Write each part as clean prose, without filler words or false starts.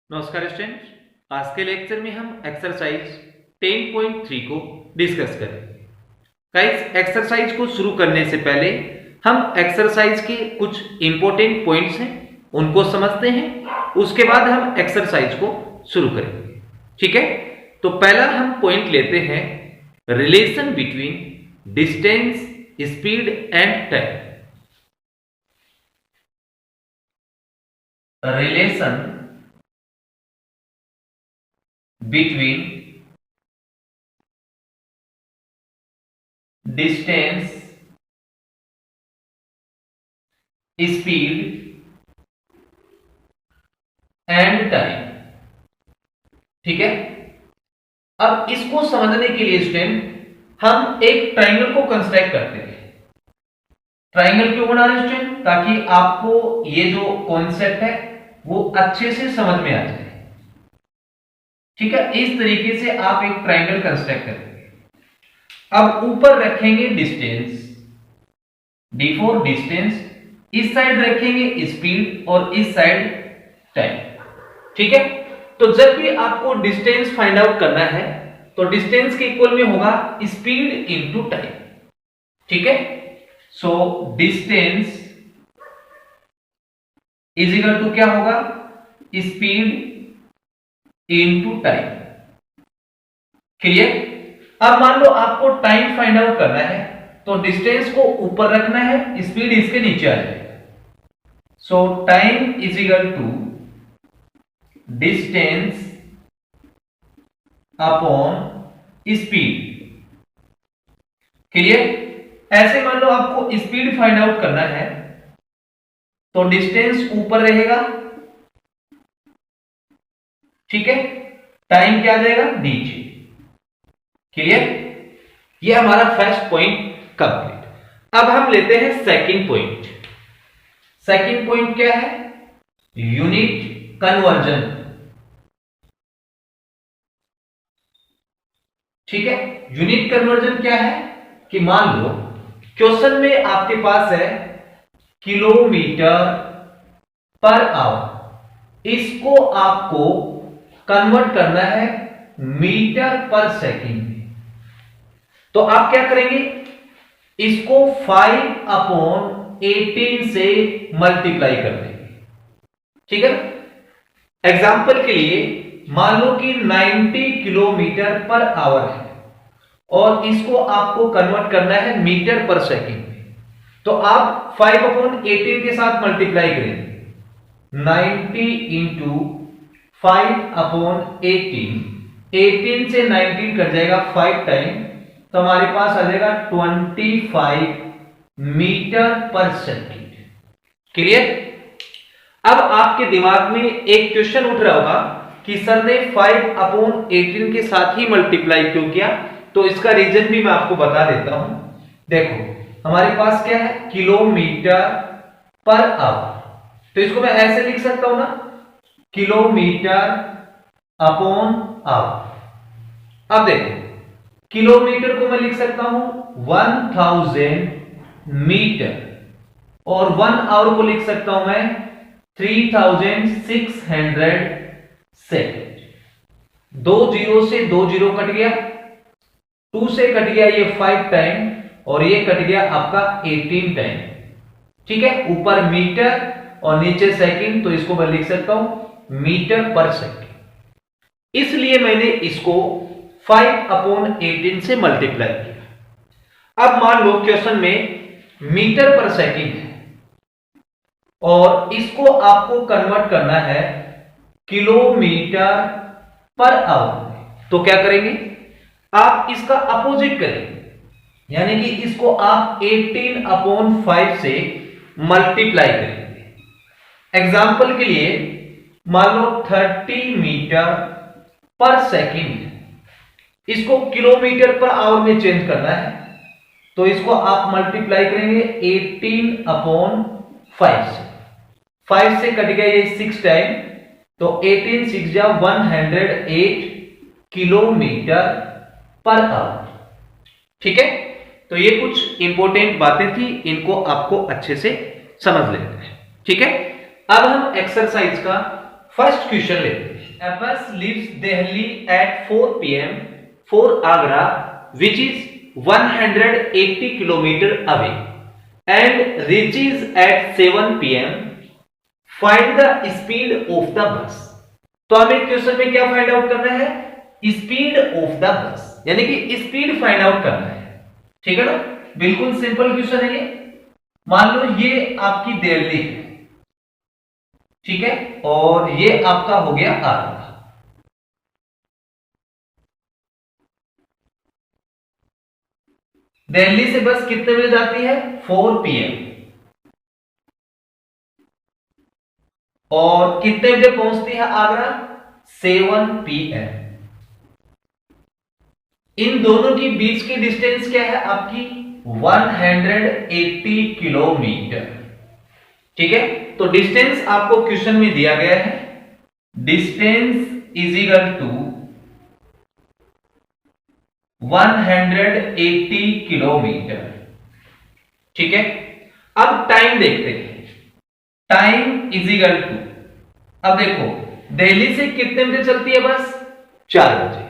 नमस्कार स्टूडेंट, आज के लेक्चर में हम एक्सरसाइज 10.3 को डिस्कस करेंगे। गाइस, एक्सरसाइज को शुरू करने से पहले हम एक्सरसाइज के कुछ इंपॉर्टेंट पॉइंट्स हैं उनको समझते हैं, उसके बाद हम एक्सरसाइज को शुरू करेंगे। ठीक है, तो पहला हम पॉइंट लेते हैं, relation between distance, speed and time. Relation between distance, speed and time। ठीक है, अब इसको समझने के लिए स्टूडेंट हम एक ट्राइंगल को कंस्ट्रक्ट करते हैं। ट्राइंगल क्यों बना रहे स्टूडेंट? ताकि आपको ये जो कॉन्सेप्ट है वो अच्छे से समझ में आ जाए। ठीक है, इस तरीके से आप एक ट्राइंगल कंस्ट्रक्ट करेंगे। अब ऊपर रखेंगे डिस्टेंस, डी फॉर डिस्टेंस, इस साइड रखेंगे स्पीड और इस साइड टाइम। ठीक है, तो जब भी आपको डिस्टेंस फाइंड आउट करना है तो डिस्टेंस के इक्वल में होगा स्पीड इनटू टाइम। ठीक है, so distance is equal to क्या होगा? Speed into time. क्लियर? अब मान लो आपको टाइम फाइंड आउट करना है तो डिस्टेंस को ऊपर रखना है, स्पीड इसके नीचे आ जाएगा। So time is equal to distance upon speed. Clear? ऐसे मान लो आपको स्पीड फाइंड आउट करना है तो डिस्टेंस ऊपर रहेगा, ठीक है, टाइम क्या आ जाएगा? नीचे। क्लियर? ये हमारा फर्स्ट पॉइंट कंप्लीट। अब हम लेते हैं सेकंड पॉइंट। सेकंड पॉइंट क्या है? Unit conversion. ठीक है, यूनिट कन्वर्जन क्या है कि मान लो क्वेश्चन में आपके पास है किलोमीटर पर आवर, इसको आपको कन्वर्ट करना है मीटर पर सेकंड में। तो आप क्या करेंगे? इसको 5/18 से मल्टीप्लाई कर देंगे। ठीक है, एग्जाम्पल के लिए मान लो कि 90 किलोमीटर पर आवर है और इसको आपको कन्वर्ट करना है मीटर पर सेकंड में। तो आप 5/18 के साथ मल्टीप्लाई करेंगे, 90 इंटू 5/18, 18 से 19 कट जाएगा 5 टाइम, तो हमारे पास आ जाएगा 25 मीटर पर सेकंड। क्लियर? अब आपके दिमाग में एक क्वेश्चन उठ रहा होगा कि सर ने 5/18 के साथ ही मल्टीप्लाई क्यों किया? तो इसका रीजन भी मैं आपको बता देता हूं। देखो, हमारे पास क्या है? किलोमीटर पर आवर, तो इसको मैं ऐसे लिख सकता हूं ना, किलोमीटर अपॉन आवर। अब देखो, किलोमीटर को मैं लिख सकता हूं 1000 मीटर और 1 आवर को लिख सकता हूं मैं 3600 सेकेंड। 2 जीरो से 2 जीरो कट गया, 2 से कट गया ये 5 टाइम और ये कट गया आपका 18 टाइम। ठीक है, ऊपर मीटर और नीचे सेकंड, तो इसको मैं लिख सकता हूं मीटर पर सेकंड। इसलिए मैंने इसको 5/18 से मल्टीप्लाई किया। अब मान लो क्वेश्चन में मीटर पर सेकंड है और इसको आपको कन्वर्ट करना है किलोमीटर पर आवर में, तो क्या करेंगे? आप इसका अपोजिट करेंगे, यानी कि इसको आप 18/5 से मल्टीप्लाई करेंगे। एग्जाम्पल के लिए मान लो 30 मीटर पर सेकंड है, इसको किलोमीटर पर आवर में चेंज करना है, तो इसको आप मल्टीप्लाई करेंगे 18/5 से। 5 से कट गया ये 6 टाइम, तो 18 6 जा 108 किलोमीटर पर आवर। ठीक है, तो ये कुछ इंपॉर्टेंट बातें थी, इनको आपको अच्छे से समझ लेना है। ठीक है, अब हम एक्सरसाइज का फर्स्ट क्वेश्चन लेते हैं। A bus leaves Delhi at 4 p.m. for Agra, which is 180 kilometer away, and reaches at 7 p.m. Find the speed of the bus. तो हमें क्वेश्चन में क्या फाइंड आउट करना है? स्पीड ऑफ द बस, यानी कि स्पीड फाइंड आउट करना है। ठीक है ना, बिल्कुल सिंपल क्वेश्चन है ये। मान लो ये आपकी दिल्ली है, ठीक है, और ये आपका हो गया आगरा। दिल्ली से बस कितने बजे जाती है? 4 PM, और कितने बजे पहुंचती है आगरा? 7 PM। इन दोनों की बीच की डिस्टेंस क्या है आपकी? 180 किलोमीटर। ठीक है, तो डिस्टेंस आपको क्वेश्चन में दिया गया है, distance is equal to 180 kilometre. ठीक है, अब टाइम देखते हैं। टाइम इज इक्वल टू, अब देखो दिल्ली से कितने बजे चलती है बस? 4 बजे,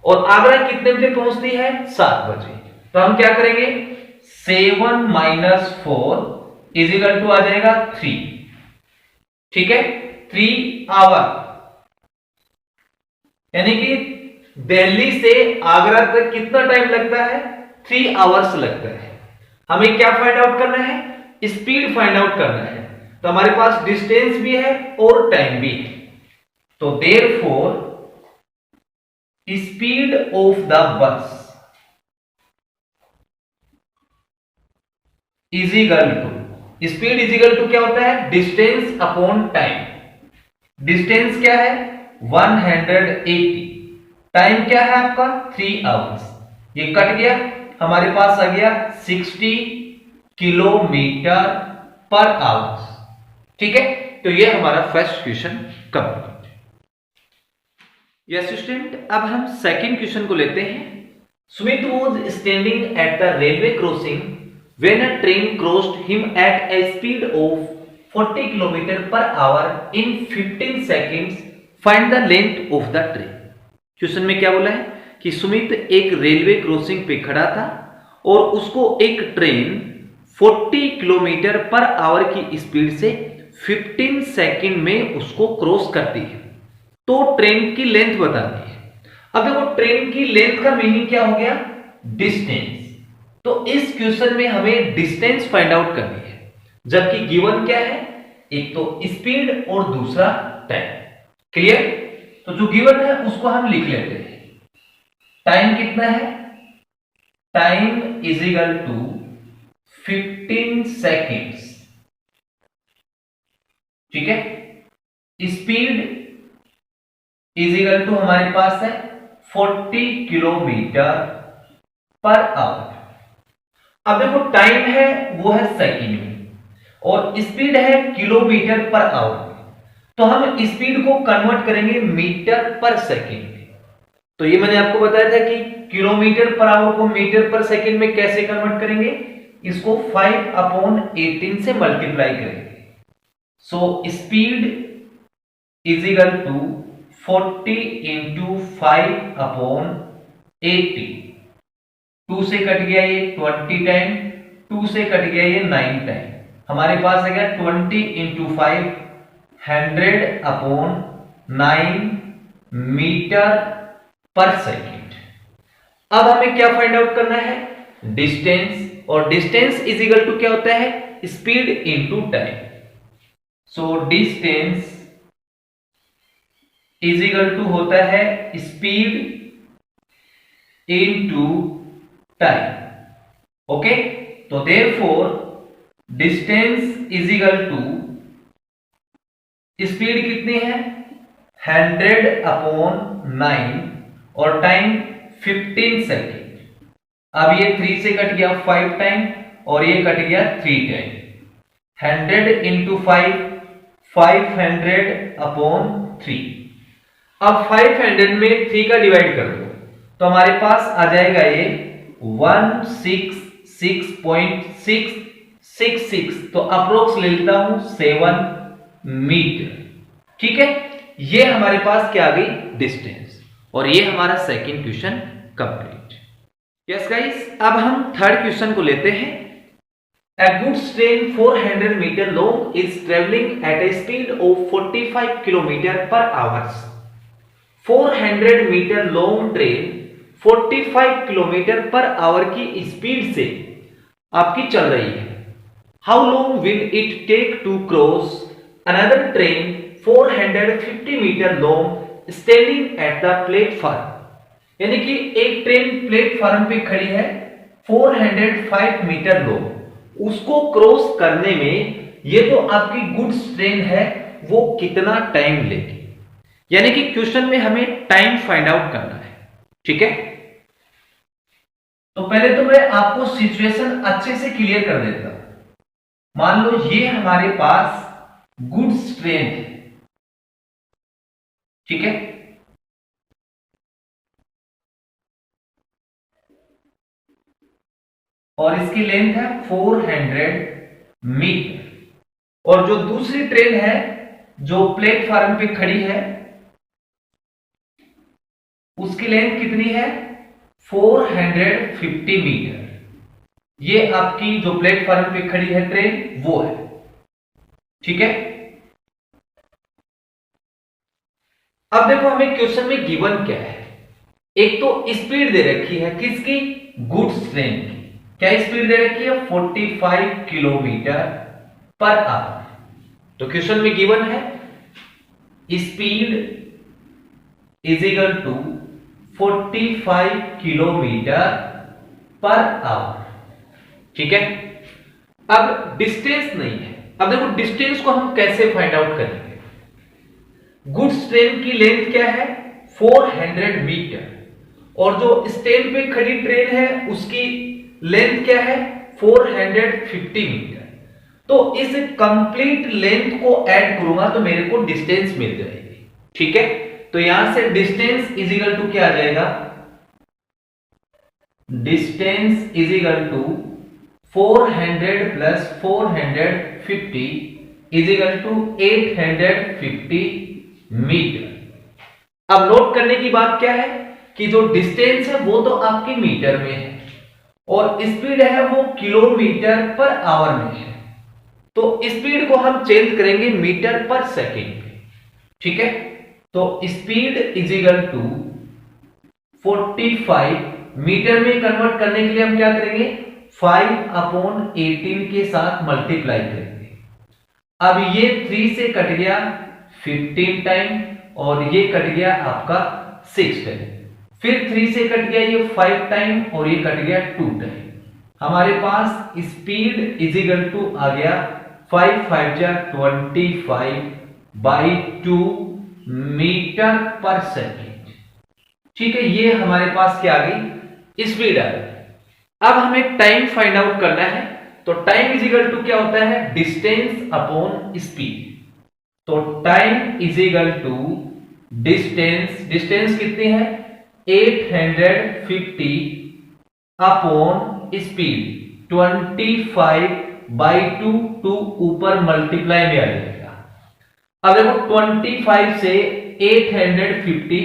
और आगरा कितने बजे पहुंचती है? 7 बजे। तो हम क्या करेंगे? 7 माइनस 4 इज इक्वल टू आ जाएगा 3। ठीक है, 3 आवर, यानी कि दिल्ली से आगरा तक कितना टाइम लगता है? 3 आवर्स लगता है। हमें क्या फाइंड आउट करना है? स्पीड फाइंड आउट करना है। तो हमारे पास डिस्टेंस भी है और टाइम भी है, तो therefore speed of the bus is equal to, speed is equal to क्या होता है? Distance upon time. डिस्टेंस क्या है? 180, टाइम क्या है आपका? 3 आवर्स। ये कट गया, हमारे पास आ गया 60 किलोमीटर पर आवर्स। ठीक है, तो ये हमारा first question complete. Yes student, अब हम सेकंड क्वेश्चन को लेते हैं। Sumit was standing at the railway crossing when a train crossed him at A speed of 40 kilometre per our in 15 seconds, find the length of the train. Question में क्या बोला है कि सुमित एक रेलवे क्रॉसिंग पे खड़ा था और उसको एक ट्रेन 40 किलोमीटर पर आवर की स्पीड से 15 सेकंड में उसको क्रॉस करती है, तो ट्रेन की लेंथ बतानी है। अब देखो ट्रेन की लेंथ का मीनिंग क्या हो गया? डिस्टेंस। तो इस क्वेश्चन में हमें डिस्टेंस फाइंड आउट करनी है, जबकि गिवन क्या है? एक तो स्पीड और दूसरा टाइम। क्लियर? तो जो गिवन है उसको हम लिख लेते हैं। टाइम कितना है? Time is equal to 15 seconds. ठीक है, स्पीड इज इक्वल टू हमारे पास है 40 किलोमीटर पर आवर। अब देखो टाइम है वो है सेकंड में और स्पीड है किलोमीटर पर आवर में, तो हम स्पीड को कन्वर्ट करेंगे मीटर पर सेकंड में। तो ये मैंने आपको बताया था कि किलोमीटर पर आवर को मीटर पर सेकंड में कैसे कन्वर्ट करेंगे? इसको 5/18 से मल्टीप्लाई करेंगे। So speed is equal to 40 into 5/18। 2 से कट गया ये 20 टाइम, 2 से कट गया ये 9 टाइम। हमारे पास आ गया 20 इंटू 5 100/9 मीटर पर सेकेंड। अब हमें क्या फाइंड आउट करना है? डिस्टेंस, और डिस्टेंस इज इक्वल टू क्या होता है? Speed into time. So distance is equal to होता है स्पीड इंटू टाइम। ओके, तो therefore distance is equal to, speed कितनी है? 100/9 और टाइम 15 सेकेंड। अब ये 3 से कट गया 5 टाइम और ये कट गया 3 टाइम। 100 इंटू 5 500/3। अब 500 में 3 का डिवाइड कर दो तो हमारे पास आ जाएगा ये 166.666, तो अप्रोक्स ले लेता हूं 7 मीटर। ठीक है, ये हमारे पास क्या आ गई, डिस्टेंस। और ये हमारा second question complete. Yes guys, अब हम थर्ड क्वेश्चन को लेते हैं। A goods train 400 meter long is traveling at a speed of 45 km per hour. 400 metre long train 45 kilometre per hour की स्पीड से आपकी चल रही है। How long will it take to cross another train 450 metre long standing at the platform. यानी कि एक train platform पे खड़ी है 405 मीटर लॉन्ग, उसको क्रॉस करने में ये तो आपकी गुड्स ट्रेन है वो कितना टाइम लेगी। यानी कि क्वेश्चन में हमें टाइम फाइंड आउट करना है। ठीक है, तो पहले तो मैं आपको सिचुएशन अच्छे से क्लियर कर देता हूं। मान लो ये हमारे पास गुड्स ट्रेन है, ठीक है, और इसकी लेंथ है 400 मीटर। और जो दूसरी ट्रेन है जो प्लेटफॉर्म पे खड़ी है उसकी लेंथ कितनी है, 450 मीटर। ये आपकी जो प्लेटफॉर्म पे खड़ी है ट्रेन वो है। ठीक है, अब देखो हमें क्वेश्चन में गिवन क्या है। एक तो स्पीड दे रखी है किसकी, गुड्स ट्रेन की। क्या स्पीड दे रखी है, 45 किलोमीटर पर आवर। तो क्वेश्चन में गिवन है speed is equal to 45 kilometre per hour. ठीक है, अब डिस्टेंस नहीं है। अब देखो डिस्टेंस को हम कैसे फाइंड आउट करेंगे। गुड्स ट्रेन की लेंथ क्या है, 400 मीटर, और जो स्टैंड पे खड़ी ट्रेन है उसकी लेंथ क्या है, 450 मीटर। तो इस कंप्लीट लेंथ को ऐड करूंगा तो मेरे को डिस्टेंस मिल जाएगी। ठीक है, तो यहां से डिस्टेंस इज इक्वल टू क्या आ जाएगा, distance is equal to 400 plus 450 is equal to 850 metre. अब नोट करने की बात क्या है कि जो डिस्टेंस है वो तो आपकी मीटर में है और स्पीड है वो किलोमीटर पर आवर में है। तो स्पीड को हम चेंज करेंगे मीटर पर सेकेंड पे। ठीक है, तो speed is equal to 45 metre में कन्वर्ट करने के लिए हम क्या करेंगे, 5/18 के साथ मल्टीप्लाई करेंगे। अब ये 3 से कट गया 15 टाइम और ये कट गया आपका 6 टाइम, फिर 3 से कट गया ये 5 टाइम और ये कट गया 2 टाइम। हमारे पास स्पीड इज इक्वल टू आ गया 5 5 जा 25/2 मीटर पर सेकेंड। ठीक है, ये हमारे पास क्या आ गई, स्पीड आ गई। अब हमें टाइम फाइंड आउट करना है। तो टाइम इज इक्वल टू क्या होता है, डिस्टेंस अपॉन स्पीड। तो time is equal to distance, distance कितनी है 850 अपॉन स्पीड 25/2, 2 ऊपर मल्टीप्लाई में आ जाएगा। अब देखो 25 से 850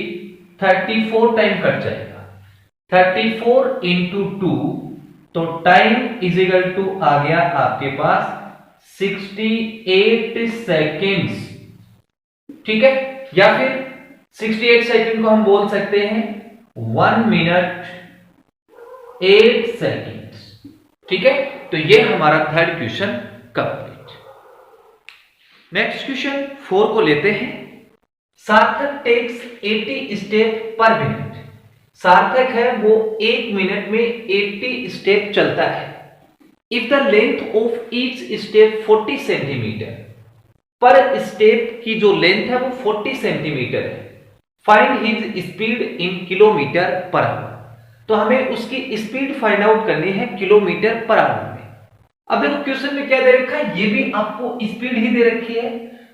34 टाइम कट जाएगा, 34 इंटू 2, तो टाइम इज इक्वल टू आ गया आपके पास 68 सेकेंड्स। ठीक है, या फिर 68 सेकेंड को हम बोल सकते हैं 1 मिनट 8 सेकेंड्स। ठीक है, तो ये हमारा third question complete. Next question 4 को लेते हैं। सार्थक टेक्स 80 स्टेप पर मिनट। सार्थक है वो 1 मिनट में 80 स्टेप चलता है। If the length of each step 40 centimetre, पर स्टेप की जो लेंथ है वो 40 सेंटीमीटर है। Find his speed in kilometre per our. तो हमें उसकी स्पीड फाइंड आउट करनी है किलोमीटर पर आवर में। अब देखो क्वेश्चन में क्या दे रखा है, ये भी आपको स्पीड ही दे रखी है।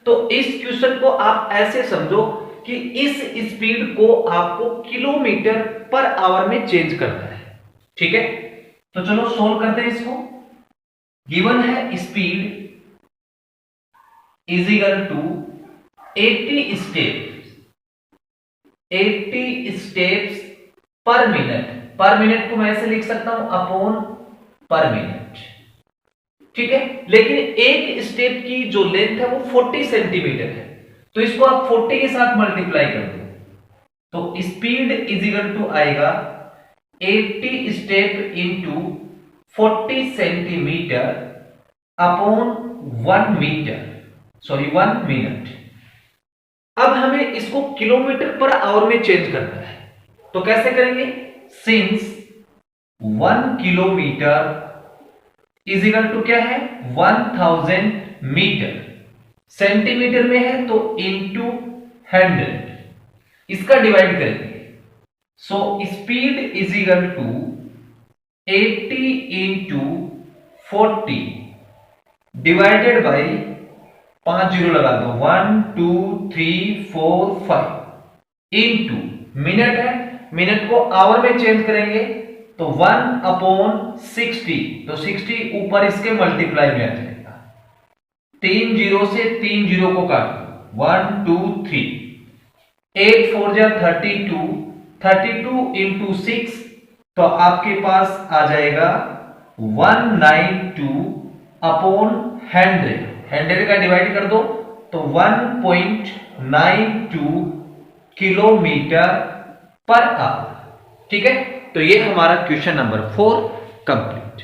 तो इस क्वेश्चन को आप ऐसे समझो कि इस स्पीड को आपको किलोमीटर पर आवर में चेंज करना है। ठीक है, तो चलो सोल्व करते हैं इसको। गिवन है speed is equal to 80 step 80 steps per minute. Per minute को मैं ऐसे लिख सकता हूं अपॉन पर मिनट, ठीक है। लेकिन एक स्टेप की जो लेंथ है वो 40 सेंटीमीटर है, तो इसको आप 40 के साथ मल्टीप्लाई कर दो, तो स्पीड इज इक्वल टू आएगा 80 step into 40 centimetre upon 1 metre, sorry 1 minute. अब हमें इसको किलोमीटर पर आवर में चेंज करना है, तो कैसे करेंगे? Since 1 kilometre is equal to क्या है? 1000 मीटर, सेंटीमीटर में है तो इंटू 100, इसका डिवाइड करेंगे। So speed is equal to 80 into 40 divided by 5 zero लगा दो, 1 2 3 4 5 इंटू मिनट है, मिनट को आवर में चेंज करेंगे तो 1 अपॉन 60, तो 60 ऊपर इसके मल्टीप्लाई में आ जाएगा। 3 जीरो से 3 जीरो को काट दो, 1 2 3, 8 4 जा 32, 32 इंटू 6, तो आपके पास आ जाएगा 192 अपॉन 100, 100 का डिवाइड कर दो तो 1.92 किलोमीटर पर आवर, ठीक है। तो ये हमारा question number 4 complete.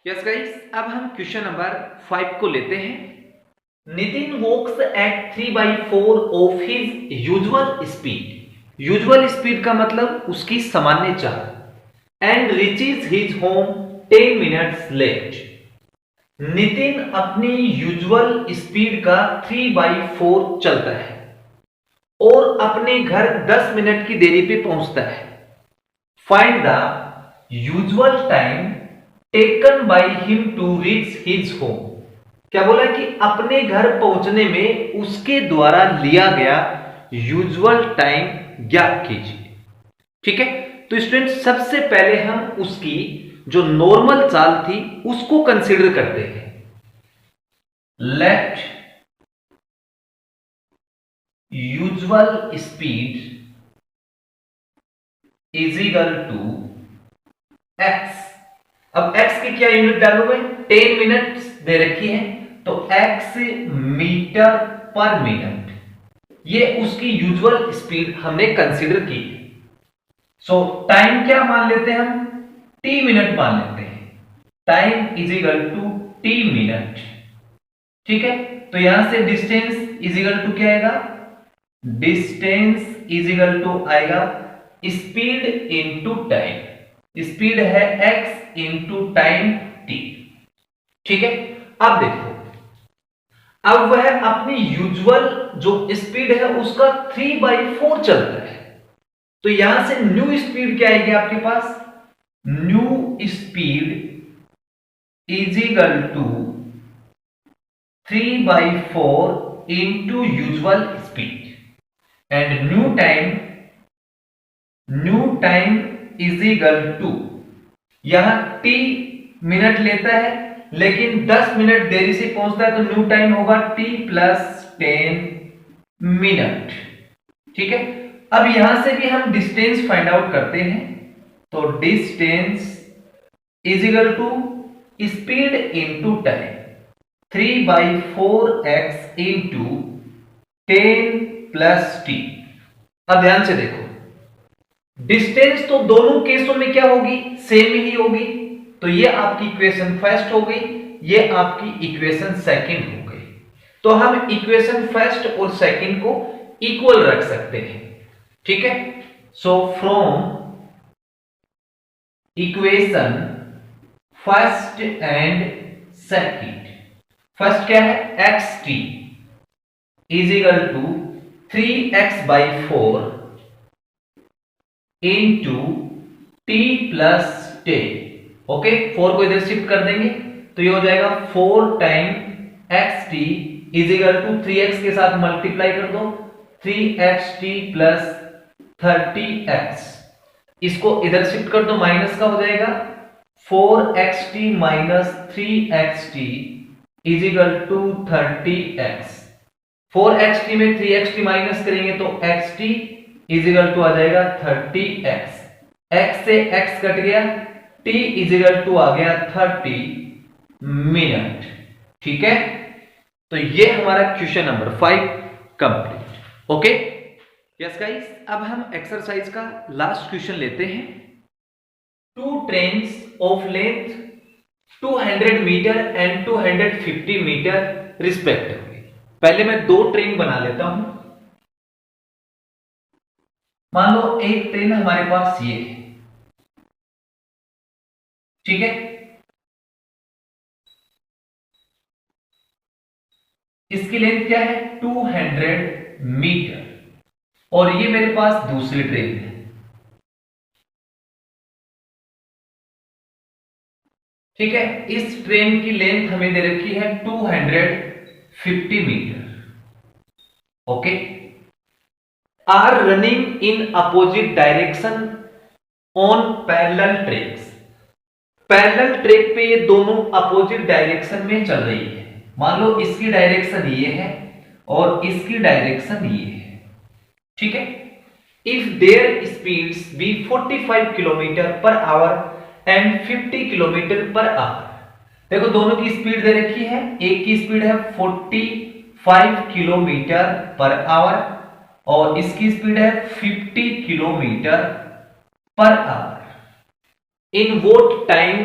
Yes guys, अब हम क्वेश्चन नंबर 5 को लेते हैं। Nitin walks at 3/4 of his usual speed. Usual speed का मतलब उसकी सामान्य चाल। And reaches his home 10 minutes late. Nitin अपनी यूजुअल स्पीड का 3/4 चलता है और अपने घर 10 मिनट की देरी पे पहुंचता है। Find the usual time taken by him to reach his home. क्या बोला कि अपने घर पहुंचने में उसके द्वारा लिया गया यूजुअल टाइम ज्ञात कीजिए, ठीक है। तो स्टूडेंट सबसे पहले हम उसकी जो नॉर्मल चाल थी उसको कंसीडर करते हैं। Let usual speed is equal to x. अब x की क्या यूनिट डालूंगा? 10 मिनट दे रखी है तो x मीटर पर मिनट, ये उसकी यूजुअल स्पीड हमने कंसीडर की। सो टाइम क्या मान लेते हैं हम? t मिनट मान लेते हैं। Time is equal to t minute, ठीक है। तो यहां से डिस्टेंस इज इक्वल टू क्या आएगा? डिस्टेंस इज इक्वल टू आएगा स्पीड इंटू टाइम। स्पीड है x इंटू टाइम t, ठीक है। अब देखो, अब वह अपनी यूजुअल जो स्पीड है उसका 3/4 चलता है, तो यहां से न्यू स्पीड क्या आएगी आपके पास? New speed is equal to 3/4 into usual speed. And new time is equal to, यहां t मिनट लेता है लेकिन 10 मिनट देरी से पहुंचता है तो न्यू टाइम होगा t प्लस 10 मिनट, ठीक है। अब यहां से भी हम डिस्टेंस फाइंड आउट करते हैं, तो distance is equal to speed into time, 3/4x into 10 plus t। अब ध्यान से देखो, डिस्टेंस तो दोनों केसों में क्या होगी? सेम ही होगी, तो ये आपकी इक्वेशन फर्स्ट हो गई, ये आपकी इक्वेशन सेकंड हो गई। तो हम इक्वेशन फर्स्ट और सेकंड को इक्वल रख सकते हैं, ठीक है। So from equation first and second, first क्या है? xt is equal to 3x/4 into t plus 10। Okay, 4 को इधर शिफ्ट कर देंगे तो ये हो जाएगा 4 time xt is equal to 3x के साथ मल्टीप्लाई कर दो, 3xt प्लस 30x। इसको इधर शिफ्ट कर दो, माइनस का हो जाएगा 4xt minus 3xt is equal to 30x। 4xt में 3xt माइनस करेंगे तो xt इज इक्वल टू आ जाएगा 30x, x से x कट गया, t इज इक्वल टू आ गया 30 मिनट। ठीक है, तो ये हमारा question number 5 complete. Okay yes guys, अब हम एक्सरसाइज का लास्ट क्वेश्चन लेते हैं। 2 trains of length 200 metre and 250 metre respectively. पहले मैं 2 ट्रेन बना लेता हूं। मान लो एक ट्रेन हमारे पास ये है, ठीक है, इसकी लेंथ क्या है 200 मीटर, और ये मेरे पास दूसरी ट्रेन है। ठीक है, इस ट्रेन की लेंथ हमें दे रखी है 250 metre. Okay, are running in opposite direction on parallel tracks. Parallel track पे ये दोनों अपोजिट डायरेक्शन में चल रही है। मान लो इसकी डायरेक्शन ये है और इसकी डायरेक्शन ये है। ठीक है, if their speeds be 45 kilometre per hour and 50 kilometre per hour. देखो दोनों की स्पीड दे रखी है, एक की स्पीड है 45 किलोमीटर पर आवर और इसकी स्पीड है 50 kilometre per our. In what time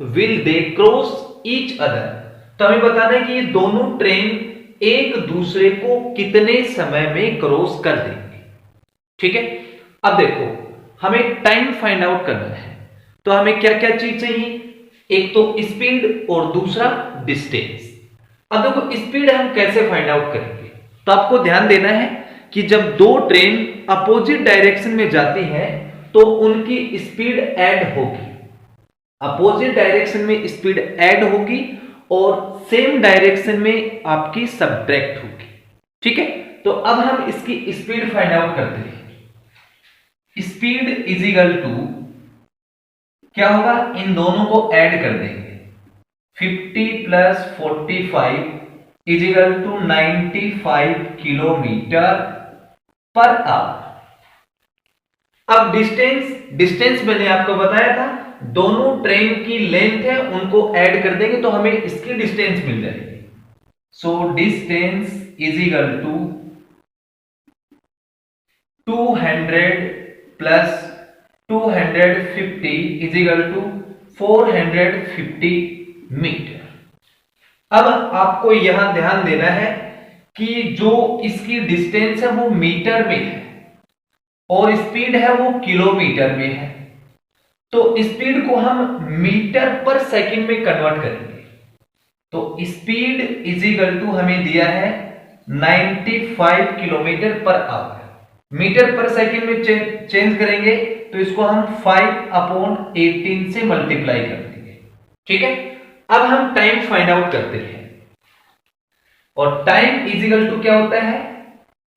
will they cross each other. तो हमें बताना है कि ये दोनों ट्रेन एक दूसरे को कितने समय में क्रॉस कर देंगे। ठीक है, अब देखो हमें टाइम फाइंड आउट करना है, तो हमें क्या क्या चीज चाहिए, एक तो स्पीड और दूसरा डिस्टेंस। अब देखो स्पीड हम कैसे फाइंड आउट करेंगे, तो आपको ध्यान देना है कि जब 2 ट्रेन अपोजिट डायरेक्शन में जाती हैं तो उनकी स्पीड ऐड होगी। अपोजिट डायरेक्शन में स्पीड ऐड होगी और सेम डायरेक्शन में आपकी सबट्रैक्ट होगी। ठीक है, तो अब हम इसकी स्पीड फाइंड आउट करते हैं। स्पीड इज इक्वल टू क्या होगा, इन दोनों को ऐड कर देंगे, 50 plus 45 is equal to 95 kilometre per hour. अब डिस्टेंस मैंने आपको बताया था, दोनों ट्रेन की लेंथ है उनको ऐड कर देंगे तो हमें इसकी डिस्टेंस मिल जाएगी। So distance is equal to 200 plus 250 is equal to 450 metre. अब आपको यहां ध्यान देना है कि जो इसकी डिस्टेंस है वो मीटर में है और स्पीड है वो किलोमीटर में है, तो स्पीड को हम मीटर पर सेकंड में कन्वर्ट करेंगे। तो स्पीड इज इक्वल टू हमें दिया है 95 किलोमीटर पर आवर, मीटर पर सेकंड में चेंज करेंगे तो इसको हम 5/18 से मल्टीप्लाई कर देंगे। ठीक है, अब हम टाइम फाइंड आउट करते हैं, और टाइम इज इक्वल टू क्या होता है,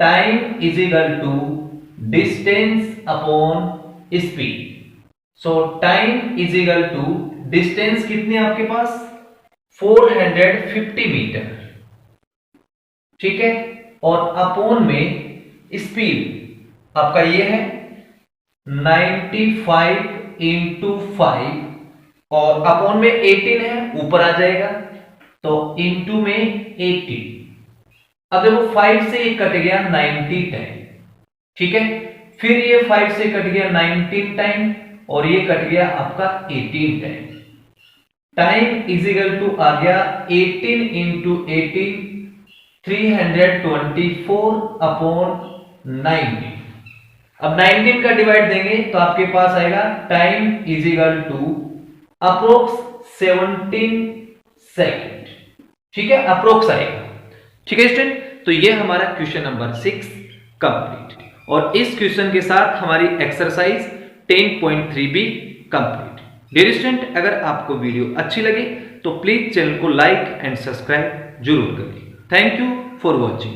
time is equal to distance upon speed. So time is equal to distance कितनी है आपके पास 450 मीटर। ठीक है, और अपॉन में स्पीड आपका ये है 95 इंटू 5 और अपॉन में 18 है, ऊपर आ जाएगा तो इंटू में 18। अब देखो 5 से ये कट गया 90 टाइम। ठीक है, फिर ये 5 से कट गया 19 टाइम और ये कट गया आपका 18 time. Time is equal to आ गया 18 इंटू 18 324 अपॉन 19। अब 19 का डिवाइड देंगे तो आपके पास आएगा time is equal to approx 17 second. ठीक है, अप्रोक्स आएगा। ठीक है स्टूडेंट, तो ये हमारा क्वेश्चन नंबर 6 कंप्लीट, और इस क्वेश्चन के साथ हमारी एक्सरसाइज 10.3 भी कंप्लीट। डियर स्टूडेंट, अगर आपको वीडियो अच्छी लगे तो प्लीज चैनल को लाइक एंड सब्सक्राइब जरूर करें। Thank you for watching.